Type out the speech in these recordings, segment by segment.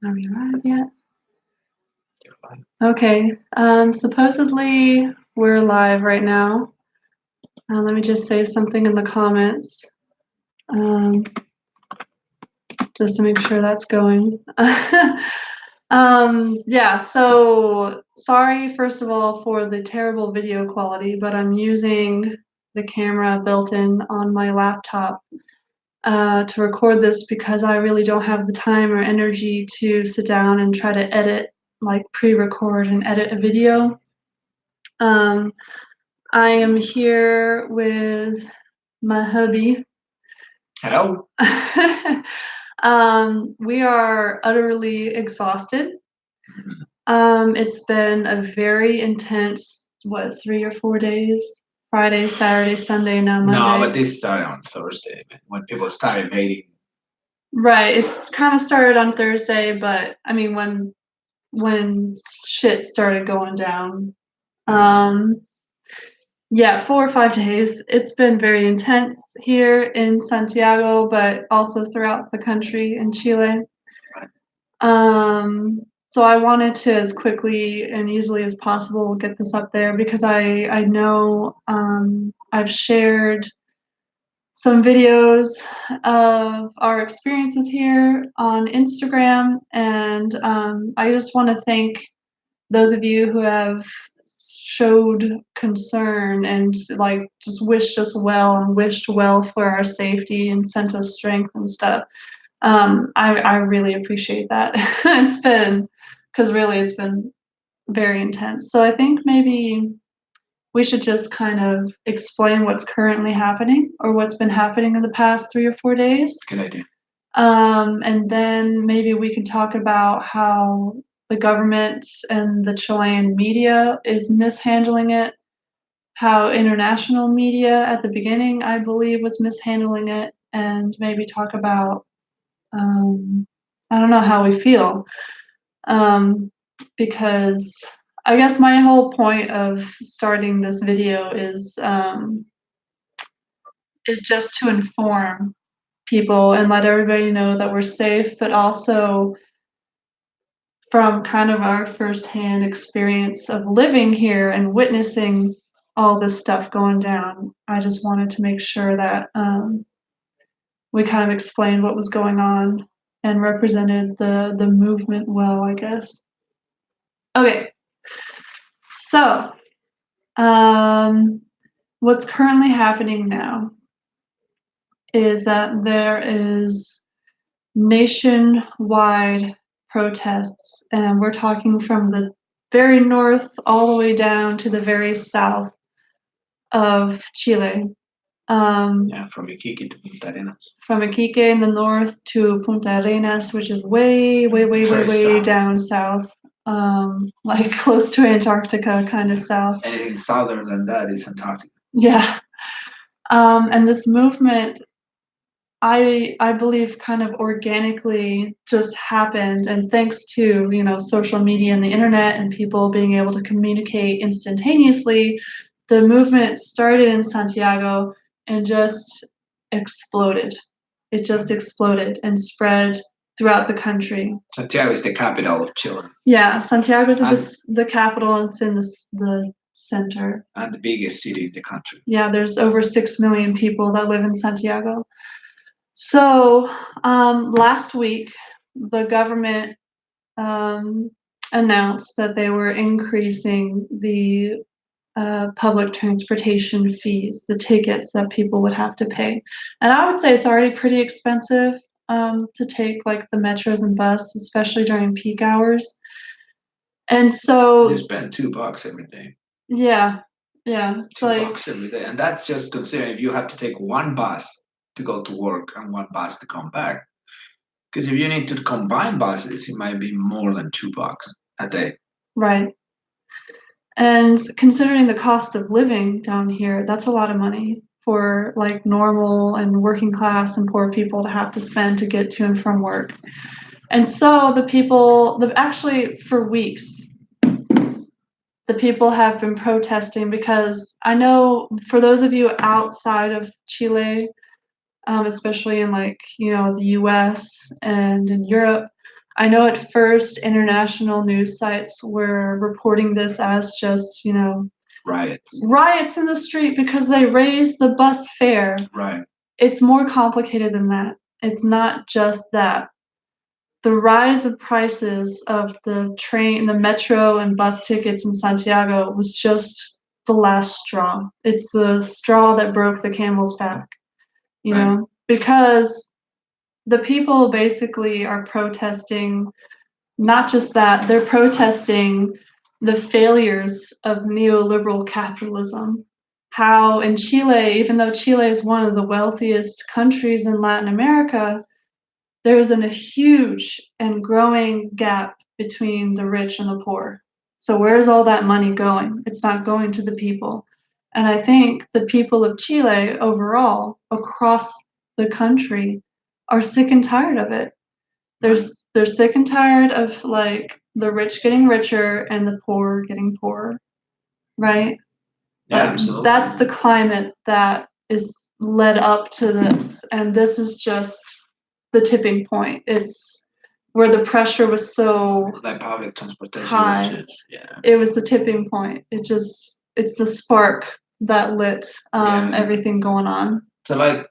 Are we live yet? Okay. Supposedly we're live right now. Let me just say something in the comments, just to make sure that's going. Yeah, so sorry, first of all, for the terrible video quality, but I'm using the camera built in on my laptop to record this because I really don't have the time or energy to sit down and try to edit, like pre-record and edit a video. I am here with my hubby. Hello. We are utterly exhausted. It's been a very intense, 3 or 4 days? Friday, Saturday, Sunday, now Monday. No, but this started on Thursday when people started hating. Right, it's kind of started on Thursday, but I mean when shit started going down. Yeah, 4 or 5 days. It's been very intense here in Santiago, but also throughout the country in Chile. So I wanted to, as quickly and easily as possible, get this up there because I know I've shared some videos of our experiences here on Instagram, and I just want to thank those of you who have showed concern and like just wished us well and wished well for our safety and sent us strength and stuff. I really appreciate that. It's been, because really it's been very intense. So I think maybe we should just kind of explain what's currently happening or what's been happening in the past 3 or 4 days. Good idea. And then maybe we can talk about how the government and the Chilean media is mishandling it, how international media at the beginning, I believe, was mishandling it, and maybe talk about, I don't know how we feel. Because I guess my whole point of starting this video is just to inform people and let everybody know that we're safe, but also from kind of our firsthand experience of living here and witnessing all this stuff going down, I just wanted to make sure that we kind of explained what was going on and represented the movement well, I guess. Okay, so what's currently happening now is that there is nationwide protests, and we're talking from the very north all the way down to the very south of Chile. Yeah, from Iquique to Punta Arenas. From Iquique in the north to Punta Arenas, which is way down south, like close to Antarctica, kind of south. Anything southern than that is Antarctica. Yeah. And this movement, I believe, kind of organically just happened, and thanks to, you know, social media and the internet and people being able to communicate instantaneously, the movement started in Santiago and just exploded. It just exploded and spread throughout the country. Santiago is the capital of Chile. Yeah, Santiago is the capital, and it's in the center. And the biggest city in the country. Yeah, there's over 6 million people that live in Santiago. So last week, the government announced that they were increasing the public transportation fees, the tickets that people would have to pay. And I would say it's already pretty expensive to take like the metros and bus, especially during peak hours. And so you spend $2 every day. Yeah, it's $2 every day, and that's just considering if you have to take one bus to go to work and one bus to come back. Because if you need to combine buses, it might be more than $2 a day. Right. And considering the cost of living down here, that's a lot of money for like normal and working class and poor people to have to spend to get to and from work. And so actually for weeks, the people have been protesting, because I know for those of you outside of Chile, especially in like, you know, the US and in Europe, I know at first international news sites were reporting this as just, riots in the street because they raised the bus fare. Right. It's more complicated than that. It's not just that. The rise of prices of the train, the metro and bus tickets in Santiago was just the last straw. It's the straw that broke the camel's back, because the people basically are protesting not just that, they're protesting the failures of neoliberal capitalism. How in Chile, even though Chile is one of the wealthiest countries in Latin America, there is a huge and growing gap between the rich and the poor. So where's all that money going? It's not going to the people. And I think the people of Chile overall, across the country, are sick and tired of it. They're sick and tired of like the rich getting richer and the poor getting poorer, right? Yeah, Like absolutely. that's the climate that is led up to this, and this is just the tipping point. It's where the pressure was so Like public transportation high. was just, yeah. It was the tipping point. It's the spark that lit everything going on. So like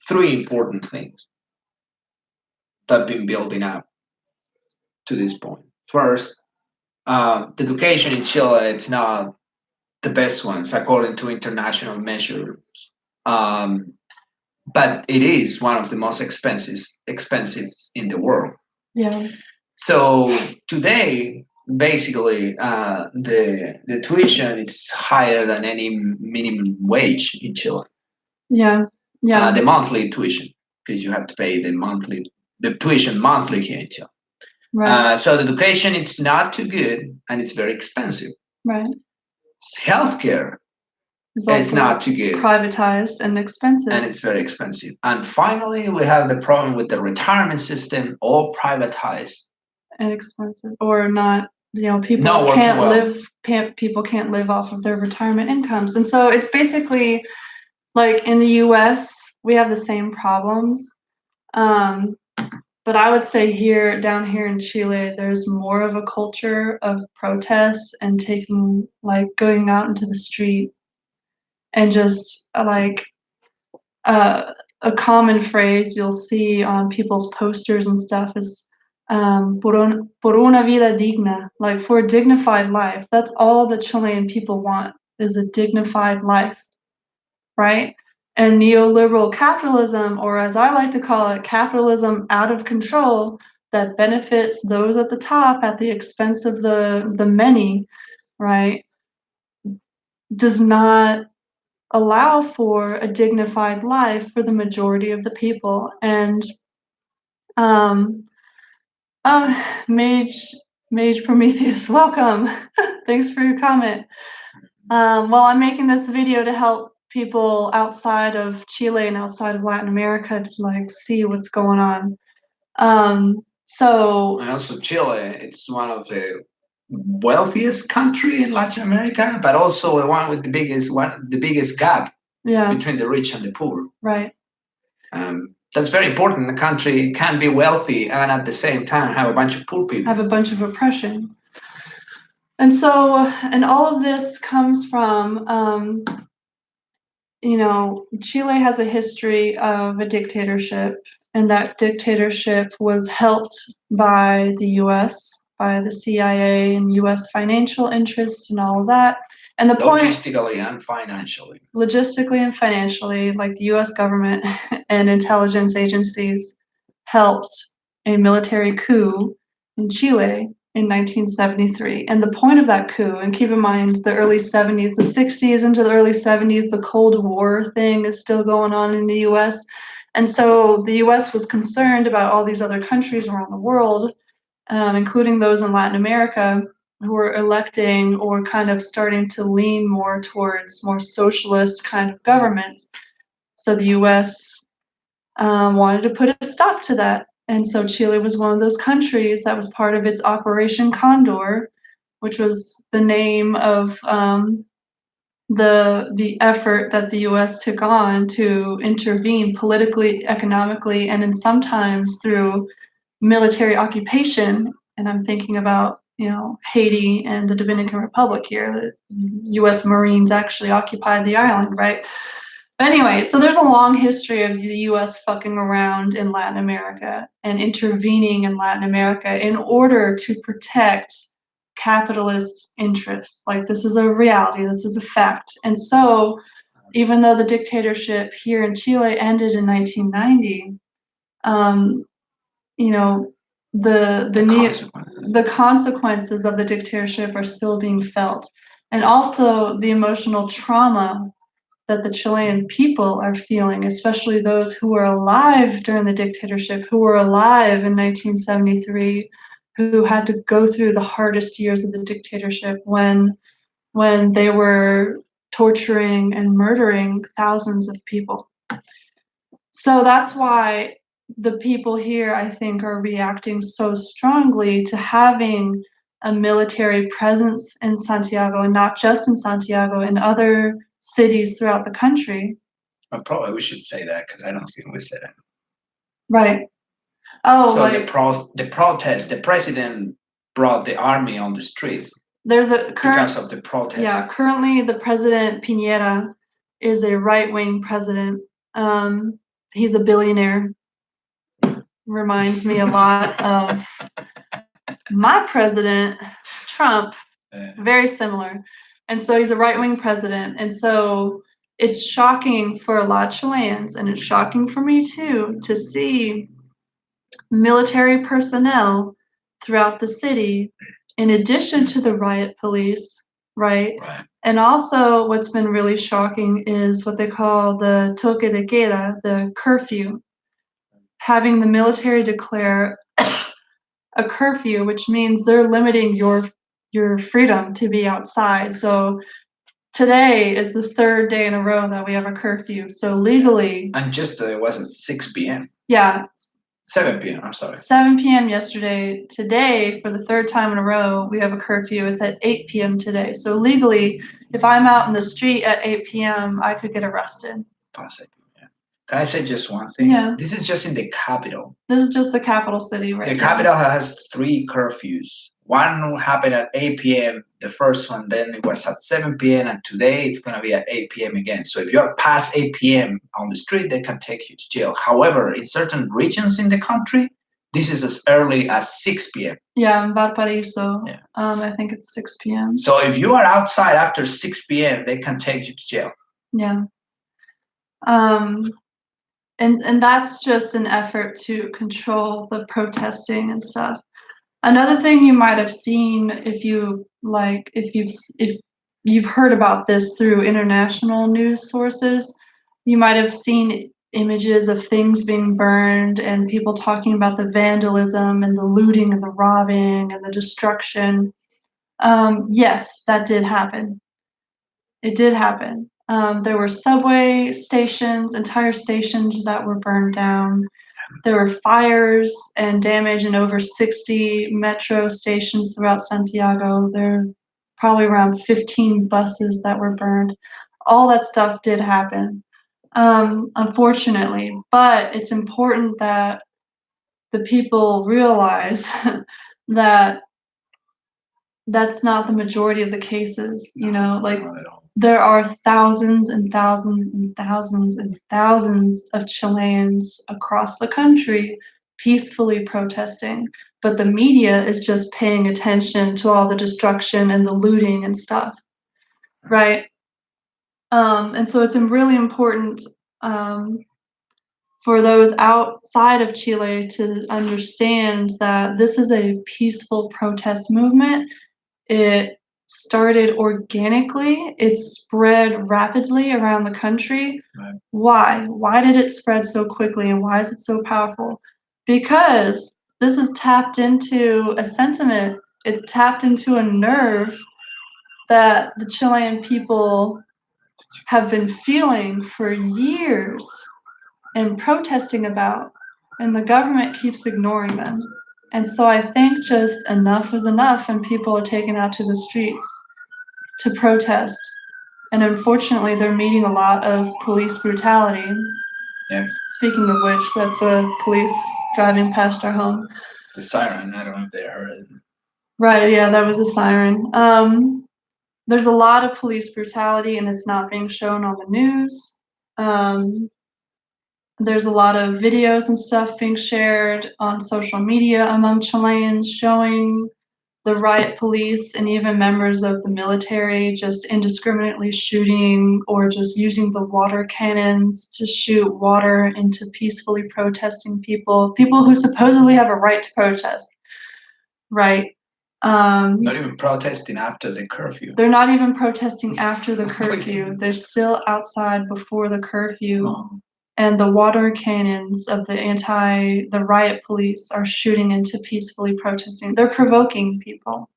three important things that have been building up to this point. First, the education in Chile, it's not the best ones according to international measures. Um, but it is one of the most expensive in the world. Yeah. So today, basically, the tuition is higher than any minimum wage in Chile. Yeah. Yeah. The monthly tuition, because you have to pay the tuition monthly here in Chile. Right. So the education it's not too good and it's very expensive. Right. Healthcare It's it's also not too good privatized and expensive. and it's very expensive. And finally, we have the problem with the retirement system, all privatized. And expensive, or not. People Not working can't well. people can't live off of their retirement incomes, and so it's basically like in the U.S. we have the same problems. But I would say down here in Chile, there's more of a culture of protests and going out into the street and just uh, a common phrase you'll see on people's posters and stuff is por una vida digna, like for a dignified life. That's all the Chilean people want, is a dignified life, right? And neoliberal capitalism, or as I like to call it, capitalism out of control that benefits those at the top at the expense of the many, right, does not allow for a dignified life for the majority of the people. And um, Mage Prometheus, welcome. Thanks for your comment. Well, I'm making this video to help people outside of Chile and outside of Latin America to see what's going on. And also Chile, it's one of the wealthiest country in Latin America, but also the one with the biggest gap between the rich and the poor. Right. That's very important. The country can be wealthy and at the same time have a bunch of poor people. Have a bunch of oppression. And so, and all of this comes from, Chile has a history of a dictatorship, and that dictatorship was helped by the US, by the CIA and US financial interests and all of that. And the point, logistically and financially. Logistically and financially, like the US government and intelligence agencies helped a military coup in Chile in 1973. And the point of that coup, and keep in mind the early 70s, the 60s into the early 70s, the Cold War thing is still going on in the US. And so the US was concerned about all these other countries around the world, including those in Latin America, who were electing or kind of starting to lean more towards more socialist kind of governments. So the US wanted to put a stop to that. And so Chile was one of those countries that was part of its Operation Condor, which was the name of the effort that the US took on to intervene politically, economically, and then sometimes through military occupation, and I'm thinking about, Haiti and the Dominican Republic here. The U.S. Marines actually occupied the island, right? But anyway, so there's a long history of the U.S. fucking around in Latin America and intervening in Latin America in order to protect capitalists' interests. Like, this is a reality, this is a fact. And so, even though the dictatorship here in Chile ended in 1990, um, you know, the consequences of the dictatorship are still being felt, and also the emotional trauma that the Chilean people are feeling, especially those who were alive during the dictatorship, who were alive in 1973, who had to go through the hardest years of the dictatorship when they were torturing and murdering thousands of people. So that's why the people here, I think, are reacting so strongly to having a military presence in Santiago, and not just in Santiago, in other cities throughout the country. Well, probably we should say that because I don't think we said it. Right. Oh, So like the protest, the president brought the army on the streets there's a current, because of the protest. yeah, currently the president Piñera is a right-wing president. He's a billionaire. Reminds me a lot of my president, Trump, very similar. And so he's a right-wing president. And so it's shocking for a lot of Chileans, and it's shocking for me too, to see military personnel throughout the city, in addition to the riot police, right? And also what's been really shocking is what they call the toque de queda, the curfew. Having the military declare a curfew, which means they're limiting your freedom to be outside. So today is the third day in a row that we have a curfew. So legally, and just it was at 6 p.m. Yeah, 7 p.m. I'm sorry. 7 p.m. yesterday. Today, for the third time in a row, we have a curfew. It's at 8 p.m. today. So legally, if I'm out in the street at 8 p.m., I could get arrested. Possibly. Can I say just one thing? Yeah. This is just in the capital. This is just the capital city, right? The capital has 3 curfews. One happened at 8 p.m., the first one, then it was at 7 p.m., and today it's going to be at 8 p.m. again. So if you're past 8 p.m. on the street, they can take you to jail. However, in certain regions in the country, this is as early as 6 p.m. Yeah, in Valparaiso, I think it's 6 p.m. So if you are outside after 6 p.m., they can take you to jail. Yeah. And that's just an effort to control the protesting and stuff. Another thing you might have seen, if you've heard about this through international news sources, you might have seen images of things being burned and people talking about the vandalism and the looting and the robbing and the destruction. Yes, that did happen. It did happen. There were subway stations, entire stations that were burned down. There were fires and damage in over 60 metro stations throughout Santiago. There are probably around 15 buses that were burned. All that stuff did happen, unfortunately. But it's important that the people realize that that's not the majority of the cases. Like, there are thousands and thousands and thousands and thousands of Chileans across the country peacefully protesting, but the media is just paying attention to all the destruction and the looting and stuff, right? And so it's really important for those outside of Chile to understand that this is a peaceful protest movement. It started organically. It spread rapidly around the country. Right. Why? Why did it spread so quickly, and why is it so powerful? Because this is tapped into a sentiment. It's tapped into a nerve that the Chilean people have been feeling for years and protesting about, and the government keeps ignoring them. And so I think just enough is enough, and people are taken out to the streets to protest. And unfortunately, they're meeting a lot of police brutality. Yeah. Speaking of which, that's a police driving past our home. The siren. I don't know if they heard it. Right, yeah, that was a siren. There's a lot of police brutality and it's not being shown on the news. There's a lot of videos and stuff being shared on social media among Chileans showing the riot police and even members of the military just indiscriminately shooting or just using the water cannons to shoot water into peacefully protesting people who supposedly have a right to protest, right? Not even protesting after the curfew. They're not even protesting after the curfew. They're still outside before the curfew. Oh. And the water cannons of the riot police are shooting into peacefully protesting. They're provoking people.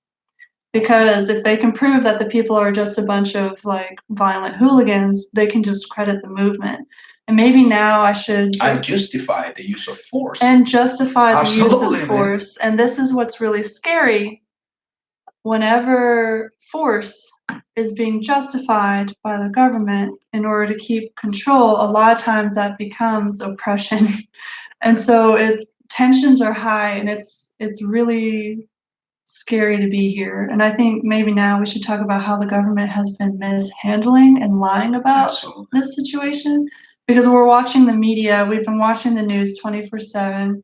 Because if they can prove that the people are just a bunch of like violent hooligans, they can discredit the movement. And maybe now I should and justify the use of force. And justify the use Absolutely, of force. And this is what's really scary. Whenever force is being justified by the government in order to keep control, a lot of times that becomes oppression. And so tensions are high and it's really scary to be here. And I think maybe now we should talk about how the government has been mishandling and lying about this situation. Because we're watching the media, we've been watching the news 24/7.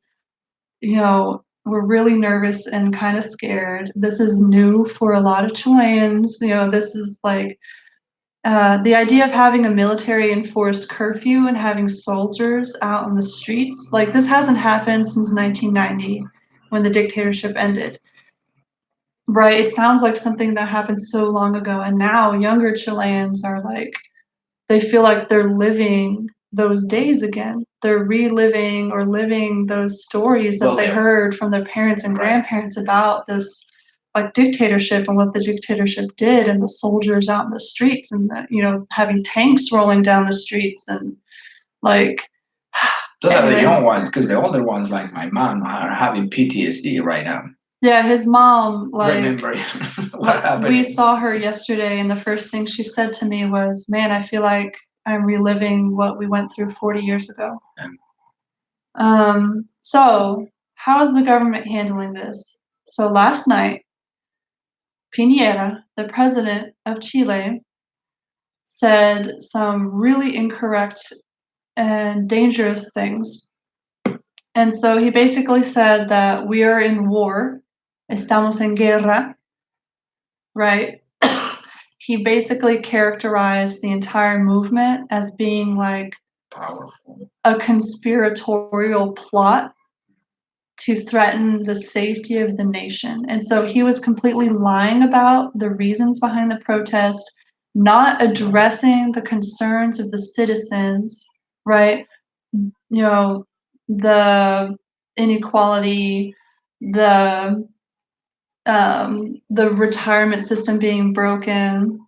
You know, we're really nervous and kind of scared. This is new for a lot of Chileans. You know, this is like the idea of having a military enforced curfew and having soldiers out on the streets. Like this hasn't happened since 1990 when the dictatorship ended. Right, it sounds like something that happened so long ago, and now younger Chileans are like, they feel like they're living those days again. They're reliving or living those stories that they heard from their parents and grandparents about this like dictatorship and what the dictatorship did, and the soldiers out in the streets, and having tanks rolling down the streets, and like. Those are the young ones, because the older ones, like my mom, are having PTSD right now. Yeah, his mom, like, remembering what happened. We saw her yesterday, and the first thing she said to me was, "Man, I feel like I'm reliving what we went through 40 years ago." So how is the government handling this? So last night, Piñera, the president of Chile, said some really incorrect and dangerous things. And so he basically said that we are in war, estamos en guerra, right? He basically characterized the entire movement as being like powerful, a conspiratorial plot to threaten the safety of the nation. And so he was completely lying about the reasons behind the protest, not addressing the concerns of the citizens, right? You know, the inequality, the retirement system being broken,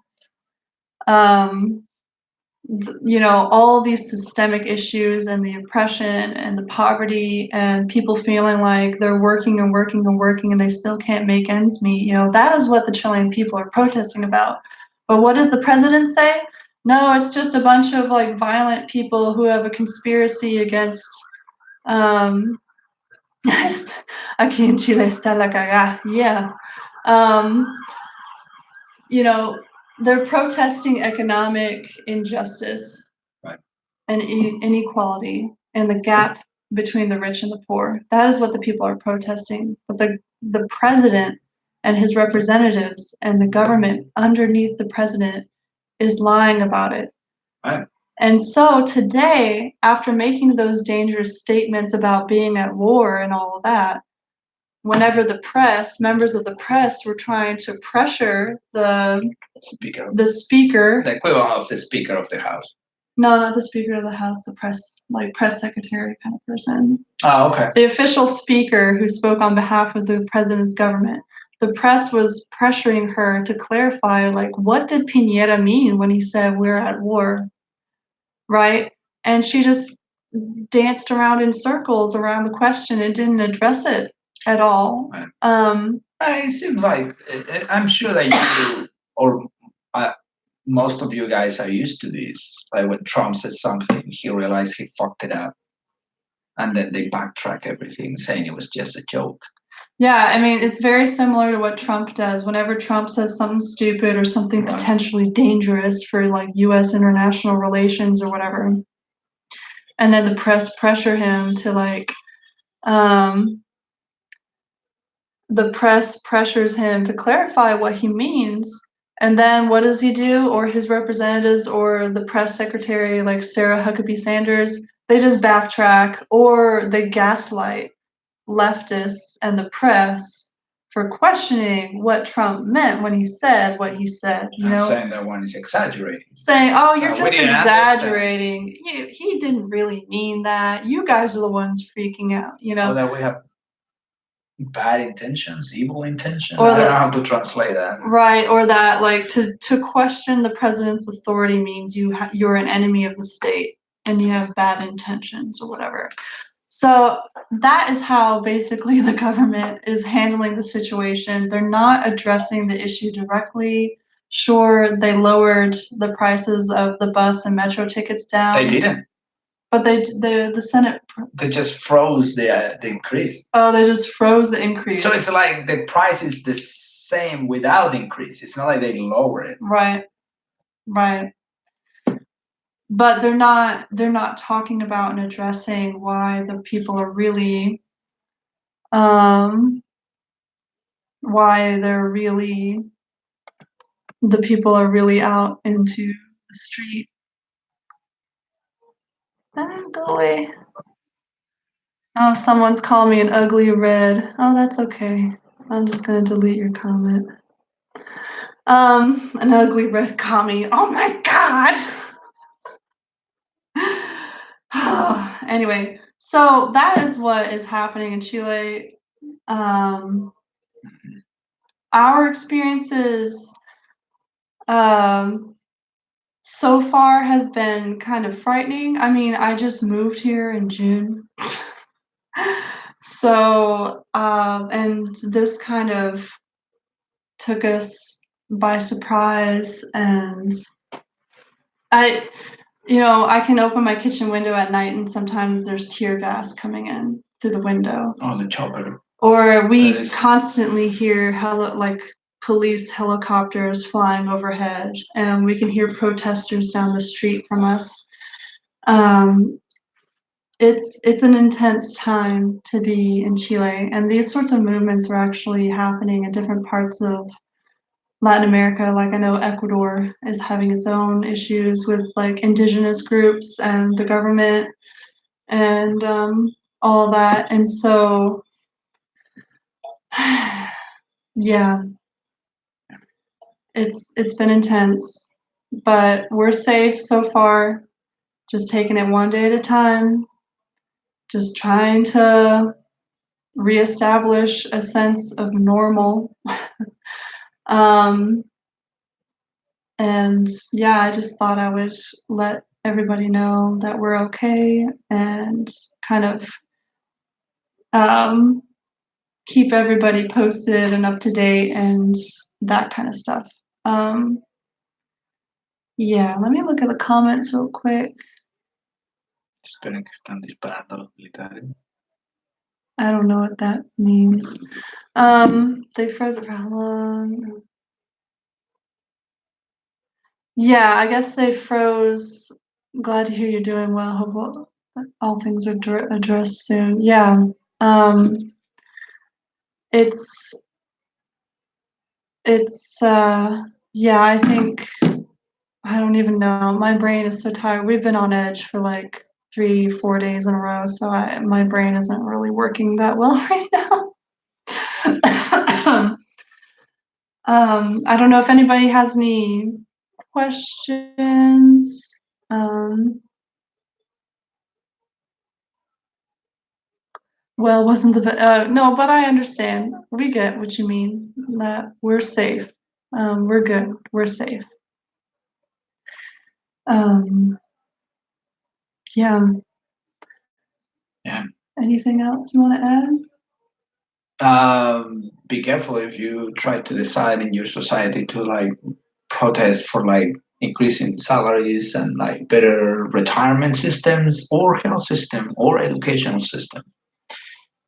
all these systemic issues and the oppression and the poverty and people feeling like they're working and working and working and they still can't make ends meet. That is what the Chilean people are protesting about. But what does the president say? No, it's just a bunch of like violent people who have a conspiracy against aquí en Chile está la cagada. Yeah. They're protesting economic injustice, right, and inequality and the gap between the rich and the poor. That is what the people are protesting. But the president and his representatives and the government underneath the president is lying about it. Right. And so today, after making those dangerous statements about being at war and all of that, whenever members of the press were trying to pressure the speaker, the equivalent of the Speaker of the House. No, not the Speaker of the House, the press secretary kind of person. Oh, okay. The official speaker who spoke on behalf of the president's government. The press was pressuring her to clarify, like, what did Piñera mean when he said we're at war, right? And she just danced around in circles around the question and didn't address it at all. Right. It seems like, I'm sure that you, or most of you guys are used to this. Like when Trump says something, he realized he fucked it up, and then they backtrack everything, saying it was just a joke. Yeah, I mean, it's very similar to what Trump does. Whenever Trump says something stupid or something Right. potentially dangerous for like US international relations or whatever, and then the press pressure him to like, the press pressures him to clarify what he means. And then what does he do? Or his representatives or the press secretary, like Sarah Huckabee Sanders, they just backtrack or they gaslight leftists and the press for questioning what Trump meant when he said what he said, you know? Saying that one is exaggerating. Saying, oh, you're we just didn't exaggerating. He didn't really mean that. You guys are the ones freaking out, you know? Or that we have bad intentions, evil intentions. Or I don't know how to translate that. Right, or that like to question the president's authority means you're an enemy of the state and you have bad intentions or whatever. So that is how basically the government is handling the situation. They're not addressing the issue directly. Sure, they lowered the prices of the bus and metro tickets down. They didn't. But the Senate. They just froze the increase. Oh, they just froze the increase. So it's like the price is the same without increase. It's not like they lower it. Right. Right. But they're not talking about and addressing why the people are really why the people are really out into the street. Go away. Oh, someone's calling me an ugly red. Oh, that's okay. I'm just gonna delete your comment. An ugly red commie. Oh my god. Anyway, so that is what is happening in Chile. Our experiences so far has been kind of frightening. I mean, I just moved here in June. So, and this kind of took us by surprise, and I can open my kitchen window at night and sometimes there's tear gas coming in through the window. Oh, the chopper. Or we constantly hear police helicopters flying overhead, and we can hear protesters down the street from us. It's an intense time to be in Chile, and these sorts of movements are actually happening in different parts of Latin America. Like I know Ecuador is having its own issues with like indigenous groups and the government and all that. And so yeah, it's been intense, but we're safe so far. Just taking it one day at a time, just trying to reestablish a sense of normal. And yeah, I just thought I would let everybody know that we're okay and kind of keep everybody posted and up to date and that kind of stuff. Yeah, let me look at the comments real quick. Esperen que están disparando los militares. I don't know what that means. They froze it for how long? Yeah, I guess they froze. Glad to hear you're doing well. Hope all things are addressed soon. Yeah. It's yeah, I think I don't even know. My brain is so tired. We've been on edge for like 3-4 days in a row, so my brain isn't really working that well right now. I don't know if anybody has any questions. Well, wasn't no, but I understand. We get what you mean. That we're safe. We're good. We're safe. Yeah. Yeah. Anything else you want to add? Be careful if you try to decide in your society to like protest for like increasing salaries and like better retirement systems or health system or educational system,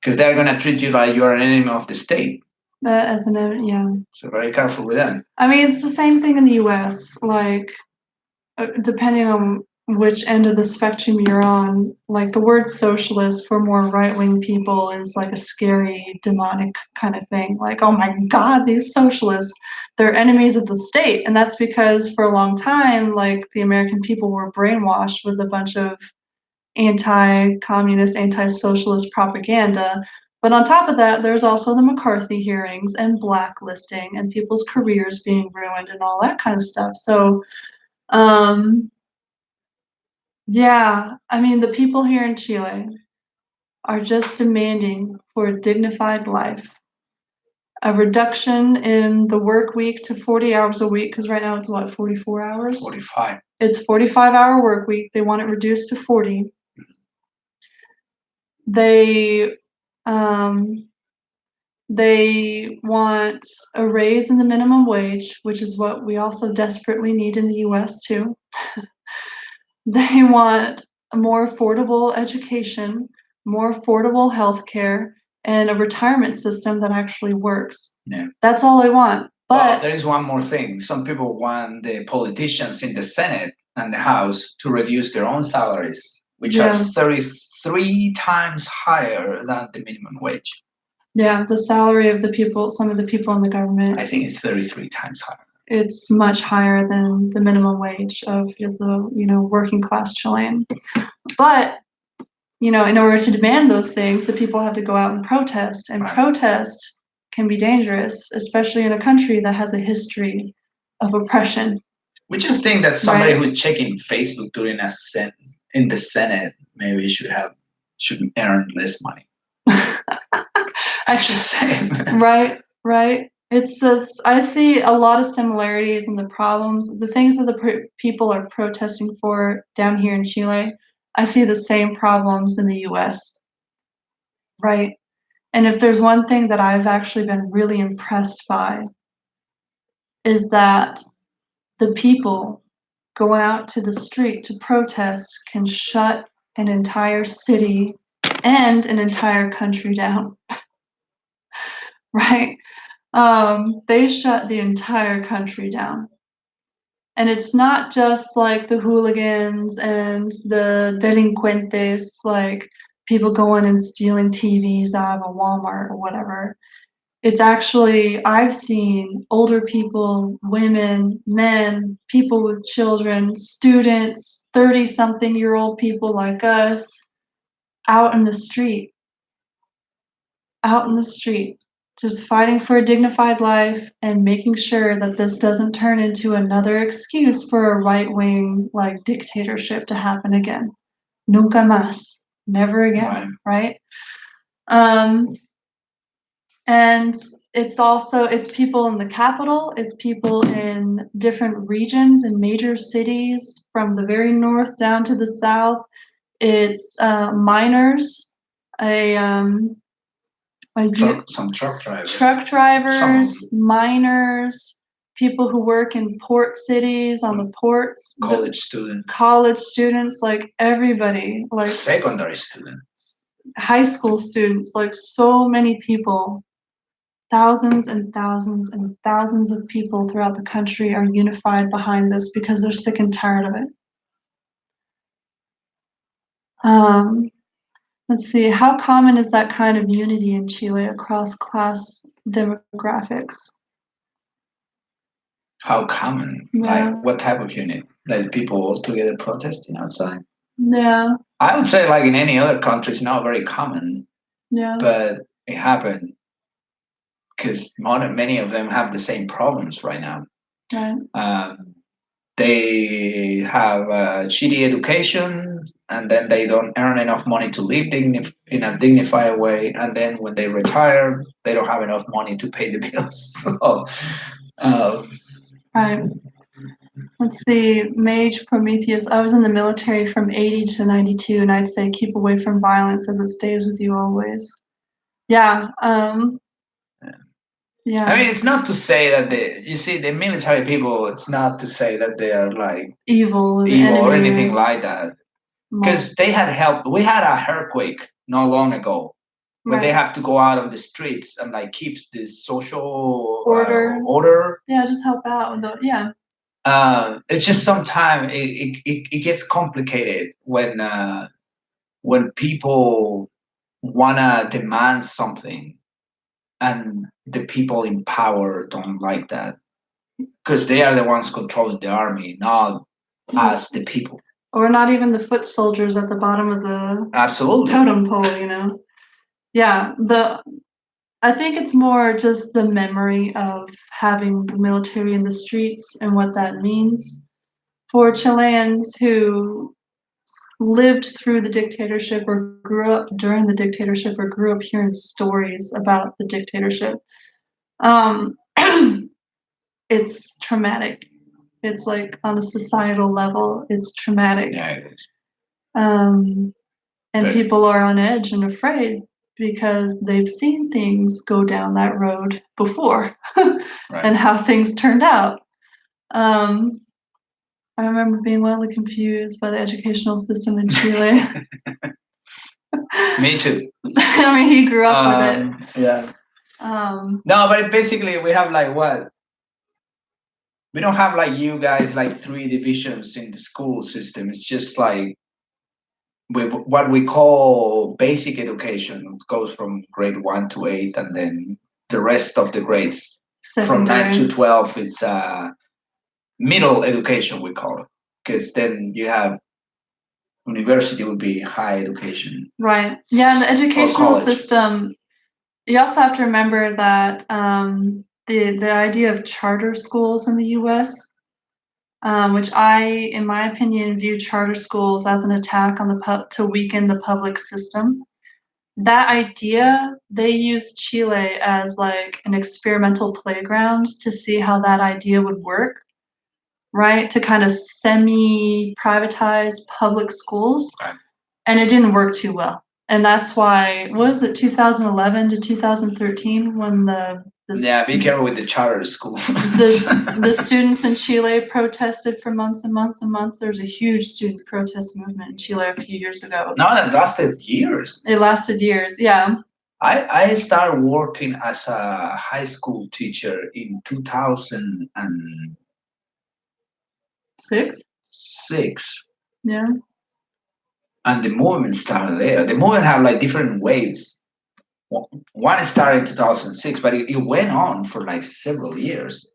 because they're gonna treat you like you're an enemy of the state. As an yeah. So very careful with that. I mean, it's the same thing in the U.S. Like, depending on which end of the spectrum you're on, like the word socialist for more right-wing people is like a scary, demonic kind of thing. Like, oh my God, these socialists, they're enemies of the state. And that's because for a long time, like the American people were brainwashed with a bunch of anti-communist, anti-socialist propaganda. But on top of that, there's also the McCarthy hearings and blacklisting and people's careers being ruined and all that kind of stuff. So, yeah, I mean, the people here in Chile are just demanding for a dignified life, a reduction in the work week to 40 hours a week, because right now it's what, 44 hours? 45. It's 45-hour work week. They want it reduced to 40. They they want a raise in the minimum wage, which is what we also desperately need in the US too. They want a more affordable education, more affordable healthcare, and a retirement system that actually works. Yeah. That's all they want. Well, But there is one more thing. Some people want the politicians in the Senate and the House to reduce their own salaries, which are yeah, 33 times higher than the minimum wage. yeah, the salary of the people, some of the people in the government, I think it's 33 times higher. it's much higher than the minimum wage of the working class Chilean. But in order to demand those things, the people have to go out and protest, and Right. protest can be dangerous, especially in a country that has a history of oppression. We just think that somebody Right. who's checking Facebook during a sentence in the Senate maybe should earn less money. I just say. Right. It's just, I see a lot of similarities in the problems, the things that the people are protesting for down here in Chile. I see the same problems in the US, right? And if there's one thing that I've actually been really impressed by, is that the people going out to the street to protest can shut an entire city and an entire country down, right? They shut the entire country down. And it's not just like the hooligans and the delincuentes, like people going and stealing TVs out of a Walmart or whatever. It's actually, I've seen older people, women, men, people with children, students, 30-something-year-old people like us, out in the street, just fighting for a dignified life and making sure that this doesn't turn into another excuse for a right-wing like dictatorship to happen again. Nunca más. Never again, right? And it's people in the capital, it's people in different regions and major cities from the very north down to the south. It's miners, Some truck drivers. Miners, people who work in port cities on the ports, college students, like everybody, like secondary students, high school students, like so many people. Thousands and thousands and thousands of people throughout the country are unified behind this because they're sick and tired of it. Let's see, how common is that kind of unity in Chile across class demographics? How common? Yeah. Like what type of unity? Like people all together protesting outside? Yeah. I would say like in any other country, it's not very common. Yeah. But it happened because many of them have the same problems right now. Right. They have a shitty education, and then they don't earn enough money to live in a dignified way. And then when they retire, they don't have enough money to pay the bills. So, right. Let's see, Mage Prometheus. I was in the military from 80 to 92, and I'd say keep away from violence as it stays with you always. Yeah. Yeah. I mean, it's not to say that you see, the military people, it's not to say that they are like Evil, the evil or enemy, anything or like that. no. Because they had help. We had a earthquake not long ago where they Right. have to go out on the streets and like keep this social Order. order. Yeah, just help out with the, yeah. It's just sometimes it gets complicated when people wanna demand something and the people in power don't like that because they are the ones controlling the army, not us, the people. Or not even the foot soldiers at the bottom of the Absolutely. totem pole, you know. Yeah, I think it's more just the memory of having the military in the streets and what that means for Chileans who lived through the dictatorship or grew up during the dictatorship or grew up hearing stories about the dictatorship. Um, it's traumatic. It's like on a societal level, it's traumatic. Yeah, it is. And Very. people are on edge and afraid because they've seen things go down that road before Right. and how things turned out. Um, I remember being wildly confused by the educational system in Chile. Me too. I mean, he grew up with it. Yeah. Um, No, but basically we have like what? We don't have like you guys like three divisions in the school system. It's just like what we call basic education. It goes from grade 1 to 8, and then the rest of the grades from 9 to 12 is middle education, we call it, because then you have university would be high education. Right. Yeah, and the educational system, you also have to remember that the idea of charter schools in the US, which I, in my opinion, view charter schools as an attack on to weaken the public system. That idea, they used Chile as like an experimental playground to see how that idea would work, right? To kind of semi-privatize public schools. Right. And it didn't work too well. And that's why, what was it, 2011 to 2013 when yeah, be careful with the charter school. the students in Chile protested for months and months and months. There was a huge student protest movement in Chile a few years ago. No, that lasted years. It lasted years, yeah. I started working as a high school teacher in 2006. Yeah. And the movement started there. The movement had like different waves. One started in 2006, but it went on for like several years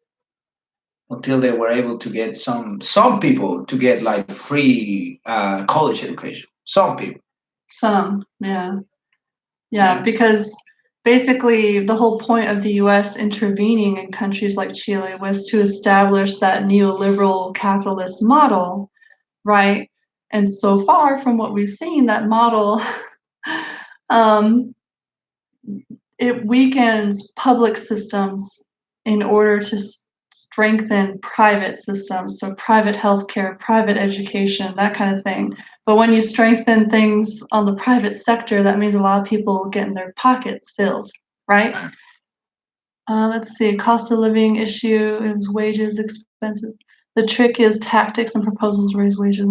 until they were able to get some people to get like free college education. Some people. Some, yeah. Yeah, because basically the whole point of the US intervening in countries like Chile was to establish that neoliberal capitalist model, right? And so far from what we've seen, that model it weakens public systems in order to strengthen private systems, so private healthcare, private education, that kind of thing. But when you strengthen things on the private sector, that means a lot of people getting their pockets filled, right? Let's see, cost of living issue, it was wages, expenses. The trick is tactics and proposals to raise wages.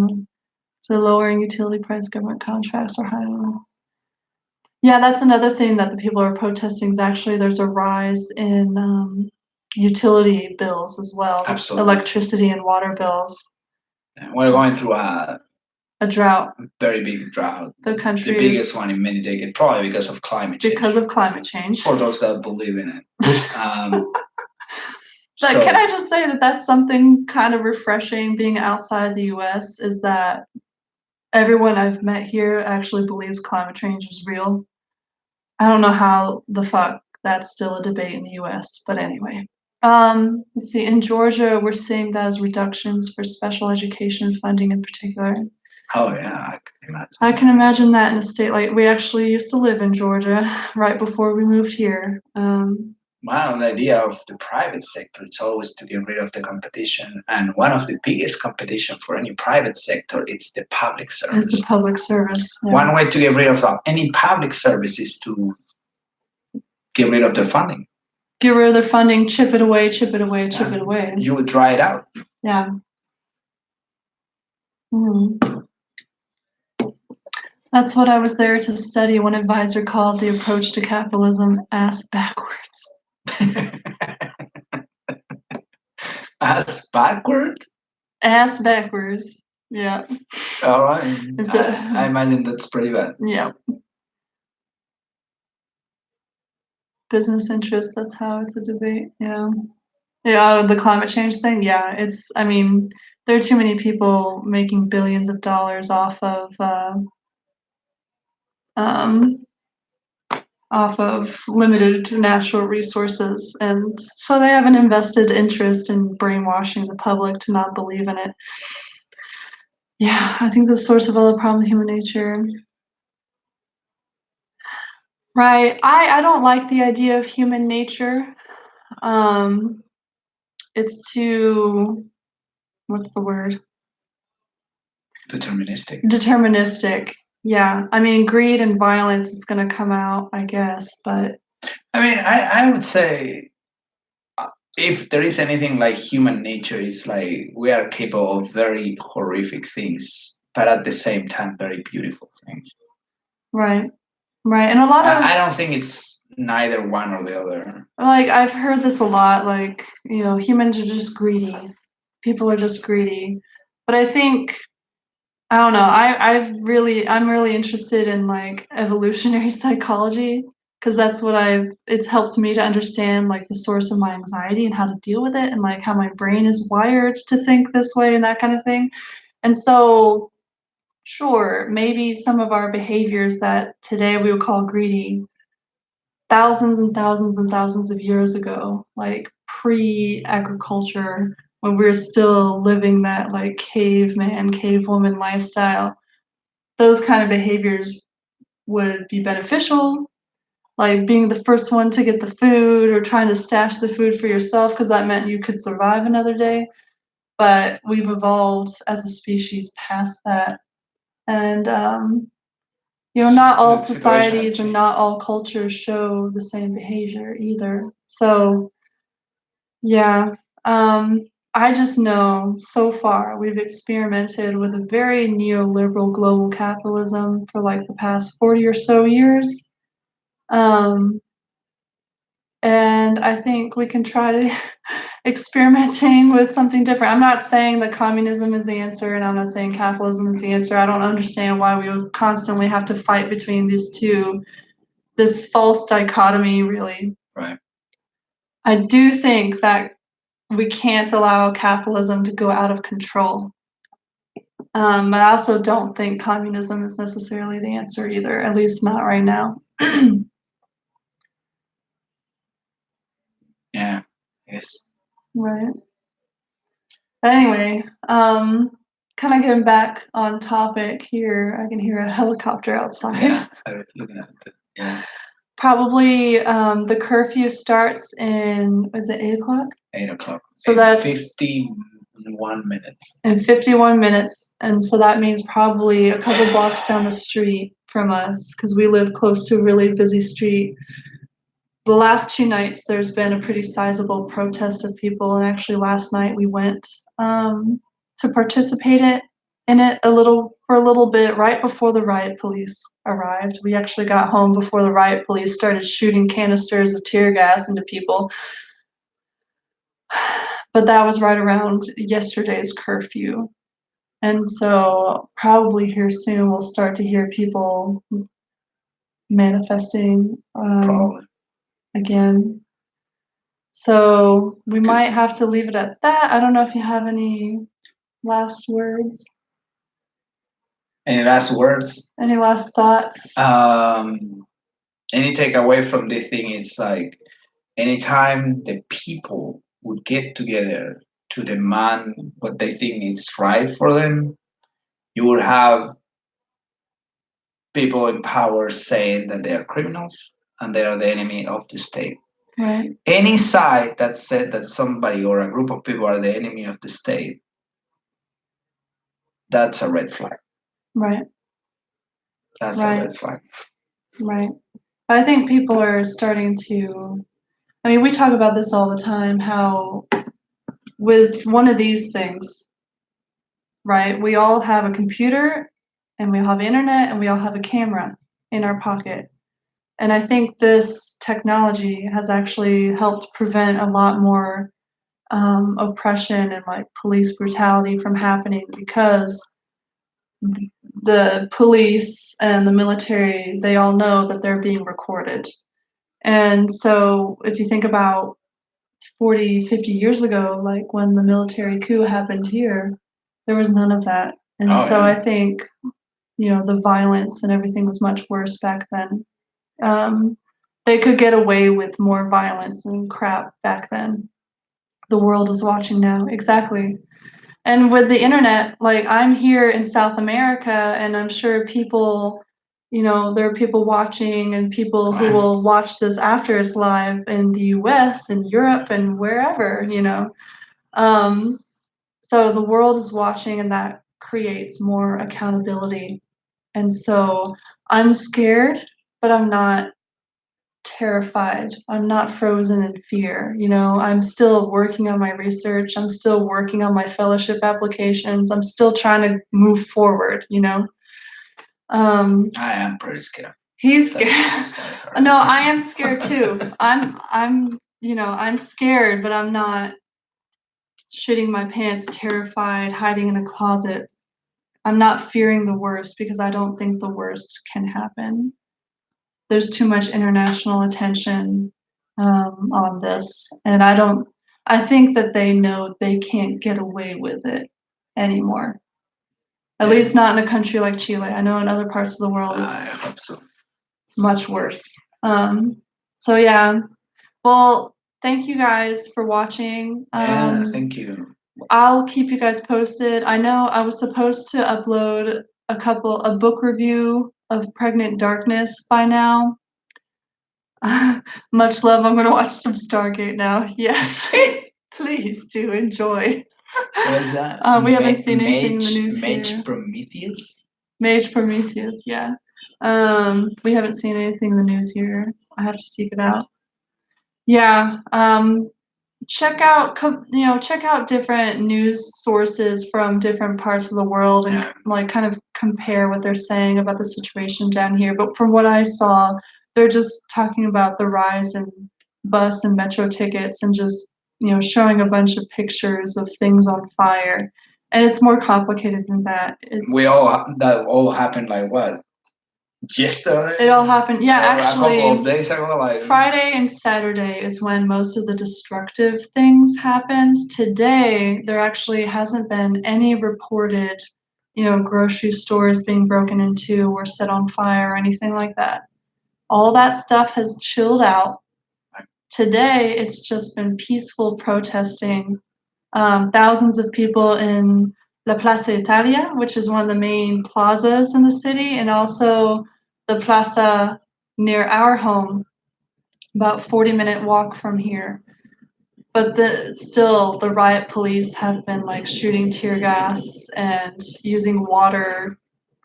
So lowering utility price government contracts or higher. Yeah, that's another thing that the people are protesting is actually there's a rise in utility bills as well. Absolutely. Electricity and water bills. We're going through a drought. Very big drought. The country, the biggest one in many decades, probably because of climate change. Because of climate change. For those that believe in it. But can I just say that that's something kind of refreshing being outside the US is that everyone I've met here actually believes climate change is real. I don't know how the fuck that's still a debate in the US, but anyway. Let's see, in Georgia, we're seeing that as reductions for special education funding in particular. Oh yeah, I can imagine that in a state like we actually used to live in Georgia right before we moved here. My own idea of the private sector is always to get rid of the competition, and one of the biggest competition for any private sector is the public service. Is the public service. Yeah. One way to get rid of any public service is to get rid of the funding. get rid of their funding, chip it away, chip it away, chip Yeah. it away. You would try it out. Yeah. That's what I was there to study. One advisor called the approach to capitalism ass backwards. Ass backwards? Ass backwards. Yeah. All right. It's I imagine that's pretty bad. Yeah. Business interests, that's how it's a debate. Yeah. Yeah, the climate change thing. Yeah, I mean, there are too many people making billions of dollars um, off of limited natural resources, and so they have an invested interest in brainwashing the public to not believe in it. Yeah, I think the source of all the problem is human nature. Right. I don't like the idea of human nature. It's too, what's the word? Deterministic. Yeah. I mean, greed and violence is going to come out, I guess, but I mean, I would say if there is anything like human nature, it's like we are capable of very horrific things, but at the same time, very beautiful things. right. Right. And a lot of, I don't think it's neither one or the other. like, I've heard this a lot, like, humans are just greedy. People are just greedy. But I think, I don't know, I'm really interested in like evolutionary psychology, because that's what it's helped me to understand like the source of my anxiety and how to deal with it, and like how my brain is wired to think this way and that kind of thing. And so, sure, maybe some of our behaviors that today we would call greedy, thousands and thousands and thousands of years ago, like pre-agriculture, when we were still living that like caveman, cavewoman lifestyle, those kind of behaviors would be beneficial, like being the first one to get the food or trying to stash the food for yourself because that meant you could survive another day. But we've evolved as a species past that. And not all societies and not all cultures show the same behavior either. So yeah, I just know so far we've experimented with a very neoliberal global capitalism for like the past 40 or so years. Um, and I think we can try to experimenting with something different. I'm not saying that communism is the answer, and I'm not saying capitalism is the answer. I don't understand why we would constantly have to fight between these two, this false dichotomy, really. Right. I do think that we can't allow capitalism to go out of control. But I also don't think communism is necessarily the answer either, at least not right now. Yeah. Yes. Right. But anyway, kind of getting back on topic here. I can hear a helicopter outside. Yeah, I was looking at it. Yeah. Probably the curfew starts in, is it 8 o'clock? 8 o'clock. So that's 51 minutes. In 51 minutes, and so that means probably a couple blocks down the street from us, because we live close to a really busy street. The last 2 nights, there's been a pretty sizable protest of people, and actually last night we went to participate in it for a little bit right before the riot police arrived. We actually got home before the riot police started shooting canisters of tear gas into people. But that was right around yesterday's curfew. And so probably here soon we'll start to hear people manifesting Probably. again. So we might have to leave it at that. I don't know if you have any last words. Any last words? Any last thoughts? Any takeaway from this thing is like anytime the people would get together to demand what they think is right for them, you would have people in power saying that they are criminals and they are the enemy of the state. Right. Any side that said that somebody or a group of people are the enemy of the state, that's a red flag. Right. That's Right. a red flag. Right. I think people are starting to I mean, we talk about this all the time, how with one of these things, right, we all have a computer and we all have internet and we all have a camera in our pocket. And I think this technology has actually helped prevent a lot more oppression and like police brutality from happening, because the police and the military, they all know that they're being recorded. And so if you think about 40, 50 years ago, like when the military coup happened here, there was none of that. And Oh so yeah. I think, the violence and everything was much worse back then. They could get away with more violence and crap back then. The world is watching now. Exactly. And with the internet, like I'm here in South America, and I'm sure people, there are people watching and people who will watch this after it's live in the US and Europe and wherever. Um, so the world is watching, and that creates more accountability. And so I'm scared, but I'm not terrified. I'm not frozen in fear. I'm still working on my research. I'm still working on my fellowship applications. I'm still trying to move forward. I am pretty scared. He's scared. No, I am scared too. I'm scared, but I'm not shitting my pants, terrified, hiding in a closet. I'm not fearing the worst because I don't think the worst can happen. There's too much international attention on this, and I think that they know they can't get away with it anymore. At least not in a country like Chile. I know in other parts of the world I it's hope so. much worse. So yeah. Well, thank you guys for watching. Yeah, thank you. I'll keep you guys posted. I know I was supposed to upload a book review of Pregnant Darkness by now. Much love. I'm gonna watch some Stargate now. Yes. Please do enjoy. What is that? We haven't seen anything in the news Mage here. Prometheus? Mage Prometheus, yeah. We haven't seen anything in the news here. I have to seek it out. Yeah. Check out different news sources from different parts of the world, and like kind of compare what they're saying about the situation down here. But from what I saw, they're just talking about the rise in bus and metro tickets, and just showing a bunch of pictures of things on fire. And it's more complicated than that. That all happened like what? Yesterday? It all happened. Yeah, Or actually, a couple of days ago, like Friday and Saturday is when most of the destructive things happened. Today, there actually hasn't been any reported, grocery stores being broken into or set on fire or anything like that. All that stuff has chilled out. Today, it's just been peaceful protesting. Thousands of people in La Plaza Italia, which is one of the main plazas in the city, and also the plaza near our home, about 40-minute walk from here. But still, the riot police have been like shooting tear gas and using water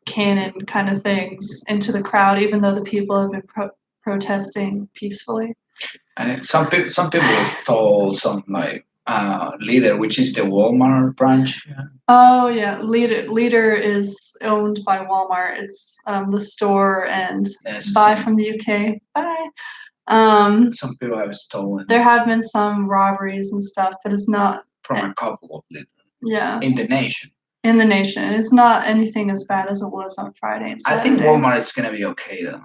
cannon kind of things into the crowd, even though the people have been protesting peacefully. some people stole some like leader, which is the Walmart branch. Oh yeah, Leader is owned by Walmart. It's the store, and buy from the UK. Bye. Some people have stolen. There have been some robberies and stuff, but it's not from a couple of them. Yeah. In the nation. In the nation. It's not anything as bad as it was on Friday and Saturday. I think Walmart is gonna be okay though.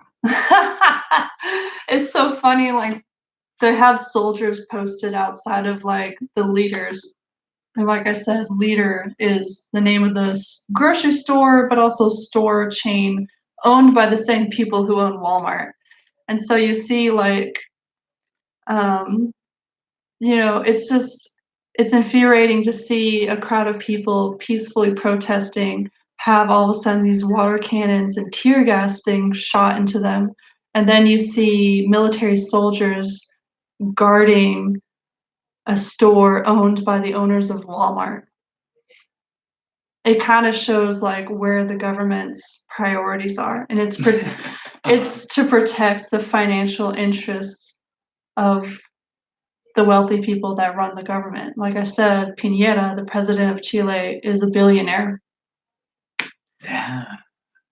It's so funny, like they have soldiers posted outside of like the Leaders. And like I said, Leader is the name of the grocery store, but also store chain owned by the same people who own Walmart. And so you see like, it's infuriating to see a crowd of people peacefully protesting have all of a sudden these water cannons and tear gas being shot into them. And then you see military soldiers guarding a store owned by the owners of Walmart. It kind of shows like where the government's priorities are, and it's to protect the financial interests of the wealthy people that run the government. Like I said, Piñera, the president of Chile, is a billionaire. Yeah,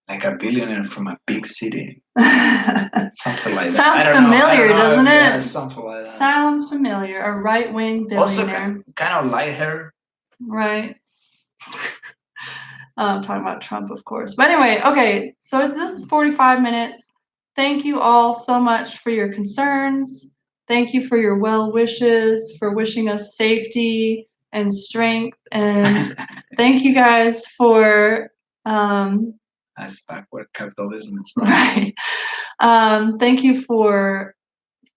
like a billionaire from a big city. Something like that. Sounds I don't familiar, know. doesn't it? Yeah, something like that. Sounds familiar. A right-wing Also, billionaire. kind of like her. Right. Talking about Trump, of course. But anyway, okay, so this is 45 minutes. Thank you all so much for your concerns. Thank you for your well wishes, for wishing us safety and strength. And thank you guys for That's backward capitalism. right. Thank you for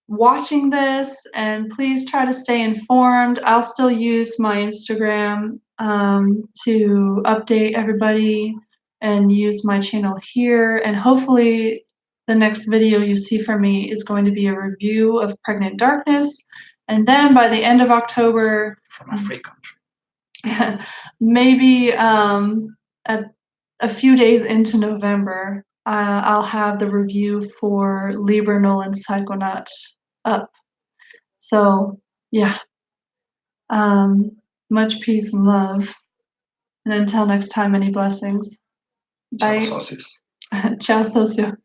watching this, and please try to stay informed. I'll still use my Instagram to update everybody and use my channel here, and hopefully the next video you see from me is going to be a review of Pregnant Darkness, and then by the end of October, from a free country, maybe at a few days into November, I'll have the review for Liber Nolan Psychonaut up. So yeah, much peace and love. And until next time, many blessings. Bye. Ciao, socios. Ciao, socio.